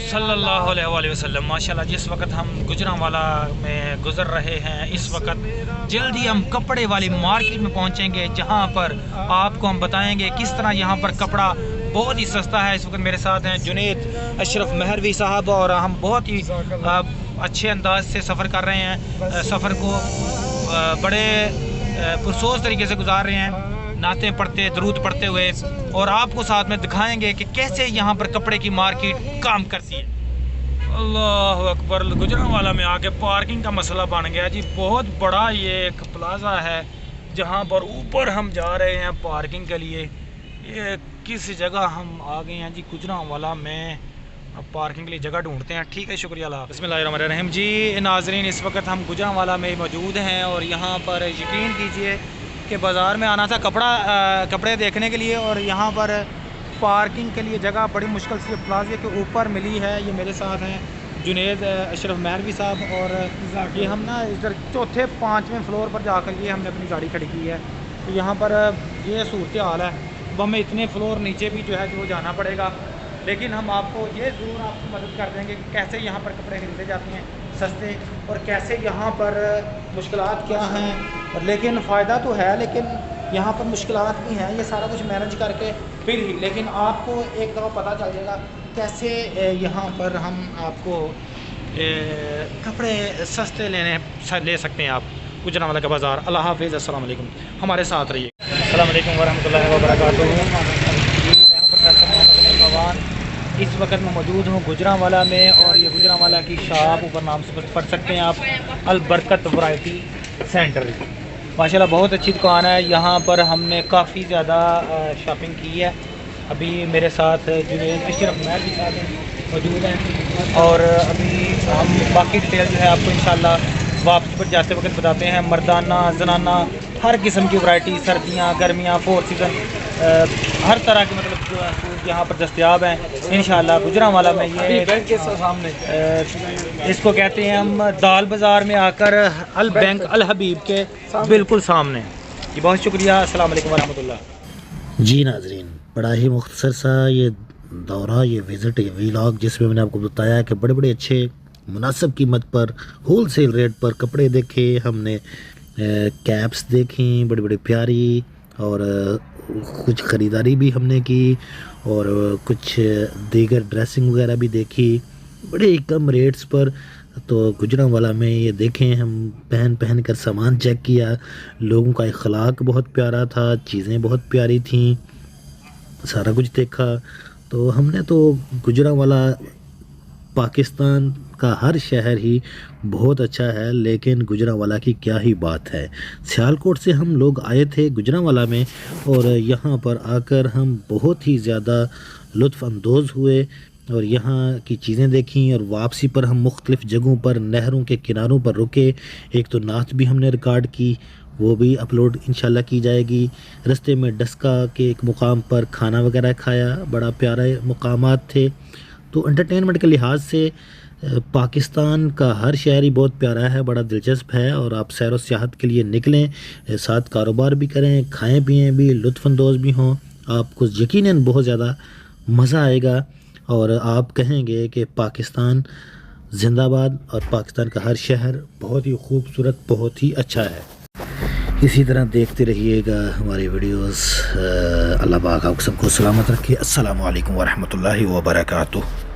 सल्लल्लाहु अलैहि वसल्लम। माशाल्लाह जिस वक्त हम गुजरांवाला में गुज़र रहे हैं, इस वक्त जल्दी हम कपड़े वाली मार्केट में पहुंचेंगे, जहां पर आपको हम बताएंगे किस तरह यहां पर कपड़ा बहुत ही सस्ता है। इस वक्त मेरे साथ हैं जुनेद अशरफ मेहरवी साहब और हम बहुत ही अच्छे अंदाज से सफ़र कर रहे हैं। सफ़र को बड़े पुरसोज तरीके से गुजार रहे हैं, नाते पढ़ते दरूद पढ़ते हुए, और आपको साथ में दिखाएंगे कि कैसे यहाँ पर कपड़े की मार्केट काम करती है। अल्लाह अकबर। गुजरांवाला में आके पार्किंग का मसला बन गया जी। बहुत बड़ा ये एक प्लाजा है जहाँ पर ऊपर हम जा रहे हैं पार्किंग के लिए। ये किस जगह हम आ गए हैं जी गुजरांवाला में। अब पार्किंग के लिए जगह ढूंढते हैं। ठीक है, शुक्रिया अल्लाह। बिस्मिल्लाहिर्रहमानिर्रहीम जी नाजरीन, इस वक्त हम गुजरांवाला में मौजूद हैं और यहाँ पर यकीन कीजिए कि बाज़ार में आना था कपड़े देखने के लिए, और यहाँ पर पार्किंग के लिए जगह बड़ी मुश्किल से प्लाजे के ऊपर मिली है। ये मेरे साथ हैं जुनेद अशरफ मेहरवी साहब, और ये हम ना इधर चौथे 5वें फ्लोर पर जाकर ये हमने अपनी गाड़ी खड़ी की है। तो यहाँ पर ये सूरत हाल है। अब हमें इतने फ्लोर नीचे भी जो है वो जाना पड़ेगा, लेकिन हम आपको ये ज़रूर आपकी मदद कर देंगे कि कैसे यहाँ पर कपड़े खरीदे जाते हैं सस्ते, और कैसे यहाँ पर मुश्किलात क्या हैं। और लेकिन फ़ायदा तो है, लेकिन यहाँ पर मुश्किलात भी हैं। ये सारा कुछ मैनेज करके फिर ही, लेकिन आपको एक दफ़ा पता चल जाएगा कैसे यहाँ पर हम आपको कपड़े सस्ते ले सकते हैं। आप गुजरांवाला का बाज़ार। अल्लाह हाफ़िज़। अस्सलाम वालेकुम, हमारे साथ रहिए। अस्सलाम वालेकुम वरहमतुल्लाहि वबरकातुहू। इस वक्त मैं मौजूद हूँ गुजरांवाला में, और ये गुजरांवाला की शॉप ऊपर नाम से पढ़ सकते हैं आप, अलबरकत वैरायटी सेंटर। माशाल्लाह बहुत अच्छी दुकान है। यहाँ पर हमने काफ़ी ज़्यादा शॉपिंग की है। अभी मेरे साथ जुनेद अशरफ मेहरवी साहब मौजूद हैं, और अभी हम बाकी डिटेल जो है आपको इंशाल्लाह वापसी पर जाते वक्त बताते हैं। मर्दाना जनाना हर किस्म की वैरायटी, सर्दियाँ गर्मियाँ 4 सीज़न हर तरह के मतलब सूट यहाँ पर दस्तयाब हैं इंशाल्लाह गुजरांवाला में। ये बैंक के सामने इसको कहते हैं हम दाल बाज़ार में आकर अल बैंक अल हबीब के बिल्कुल सामने। जी बहुत शुक्रिया। अस्सलाम वालेकुम वरहमतुल्लाह। जी नाजरीन, बड़ा ही मुख्तसर सा ये दौरा, ये विज़िट, ये व्लॉग, जिसमें मैंने आपको बताया कि बड़े बड़े अच्छे मुनासिब कीमत पर होल सेल रेट पर कपड़े देखे हमने, कैप्स देखी बड़ी बड़ी प्यारी, और कुछ ख़रीदारी भी हमने की, और कुछ दीगर ड्रेसिंग वगैरह भी देखी बड़े ही कम रेट्स पर। तो गुजरांवाला में ये देखें, हम पहन कर सामान चेक किया। लोगों का अखलाक बहुत प्यारा था, चीज़ें बहुत प्यारी थीं, सारा कुछ देखा। तो हमने तो गुजरांवाला, पाकिस्तान का हर शहर ही बहुत अच्छा है, लेकिन गुजरांवाला की क्या ही बात है। सियालकोट से हम लोग आए थे गुजरांवाला में, और यहाँ पर आकर हम बहुत ही ज़्यादा लुत्फ़ अंदोज़ हुए और यहाँ की चीज़ें देखी। और वापसी पर हम मुख्तलिफ़ जगहों पर नहरों के किनारों पर रुके। एक तो नात भी हमने रिकॉर्ड की, वो भी अपलोड इंशाल्लाह की जाएगी। रास्ते में डस्का के एक मुकाम पर खाना वगैरह खाया, बड़ा प्यारा मुकामात थे। तो एंटरटेनमेंट के लिहाज से पाकिस्तान का हर शहर ही बहुत प्यारा है, बड़ा दिलचस्प है। और आप सैर व सियाहत के लिए निकलें, साथ कारोबार भी करें, खाएं पिएं भी, लुत्फ़अंदोज़ भी हों, आपको यकीनन बहुत ज़्यादा मज़ा आएगा। और आप कहेंगे कि पाकिस्तान ज़िंदाबाद, और पाकिस्तान का हर शहर बहुत ही खूबसूरत, बहुत ही अच्छा है। इसी तरह देखते रहिएगा हमारी वीडियोस। अल्लाह पाक आप सबको सलामत रखे। अस्सलामु अलैकुम वरहमतुल्लाहि वबरकातुहू।